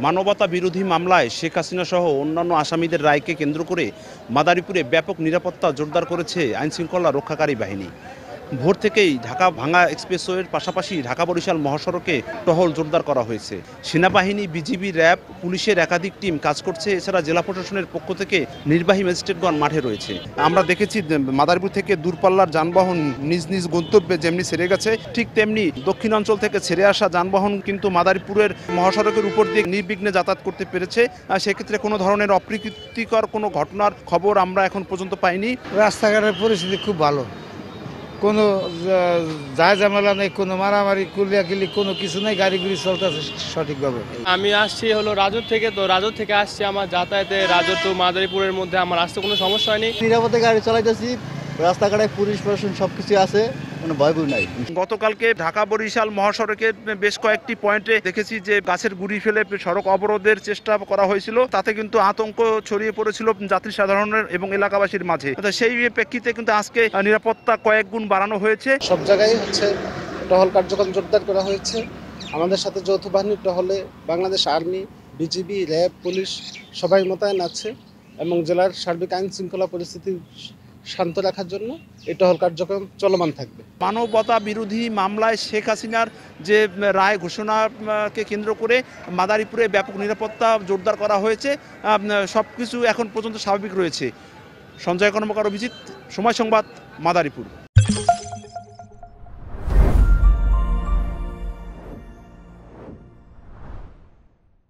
মানবতা বিরোধী মামলায় শেখ হাসিনা সহ অন্যান্য আসামিদের রায়কে কেন্দ্র করে মাদারীপুরে ব্যাপক নিরাপত্তা জোরদার করেছে আইনশৃঙ্খলা রক্ষাকারী বাহিনী। ভোর থেকেই ঢাকা ভাঙ্গা এক্সপ্রেসওয়ের পাশাপাশি ঢাকা বরিশাল মহাসড়কে টহল জোরদার করা হয়েছে। সেনাবাহিনী, বিজিবি, র্যাব, পুলিশের একাধিক টিম কাজ করছে। এছাড়া জেলা প্রশাসনের পক্ষ থেকে নির্বাহী ম্যাজিস্ট্রেটগণ মাঠে রয়েছে। আমরা দেখেছি মাদারীপুর থেকে দূরপাল্লার যানবাহন নিজ নিজ গন্তব্যে যেমনি ছেড়ে গেছে, ঠিক তেমনি দক্ষিণাঞ্চল থেকে ছেড়ে আসা যানবাহন কিন্তু মাদারীপুরের মহাসড়কের উপর দিয়ে নির্বিঘ্নে যাতায়াত করতে পেরেছে। সেক্ষেত্রে কোনো ধরনের অপ্রীতিকর কোনো ঘটনার খবর আমরা এখন পর্যন্ত পাইনি। রাস্তাঘাটের পরিস্থিতি খুব ভালো, কোনো যা ঝামেলা নেই, কোনো মারামারি কুলিয়াকিলি কোনো কিছু নেই, গাড়িগুলি চলতেছে সঠিকভাবে। আমি আসছি হলো রাজুর থেকে, তো রাজুর থেকে আসছি আমার যাতায়াতে রাজুর তো মাদারীপুরের মধ্যে আমার আসতে কোনো সমস্যা হয়নি। নিরাপদে গাড়ি চালাইতেছি, রাস্তাঘাটে পুলিশ প্রশাসন সবকিছু আছে, কোনো ভয় নাই। গতকালকে ঢাকা বরিশাল মহাসড়কের বেশ কয়েকটি পয়েন্টে দেখেছি যে গাছের গুঁড়ি ফেলে সড়ক অবরোধের চেষ্টা করা হয়েছিল। তাতে কিন্তু আতঙ্ক ছড়িয়ে পড়েছিল যাত্রী সাধারণের এবং এলাকাবাসীর মাঝে। সেই প্রেক্ষিতে কিন্তু আজকে নিরাপত্তা কয়েক গুণ বাড়ানো হয়েছে। সব জায়গায় টহল কার্যক্রম জোরদার করা হয়েছে। আমাদের সাথে যৌথ বাহিনীর টহলে Bangladesh army, BGB, RAB, police সবাই মোতায়েন আছে এবং জেলার সার্বিক আইন শৃঙ্খলা পরিস্থিতি শান্ত রাখার জন্য এই টহল কার্যক্রম চলমান থাকবে। মানবতা বিরোধী মামলায় শেখ হাসিনার যে রায় ঘোষণাকে কেন্দ্র করে মাদারীপুরে ব্যাপক নিরাপত্তা জোরদার করা হয়েছে। সবকিছু এখন পর্যন্ত স্বাভাবিক রয়েছে। সঞ্জয় কর্মকার, অভিজিৎ, সময় সংবাদ, মাদারীপুর।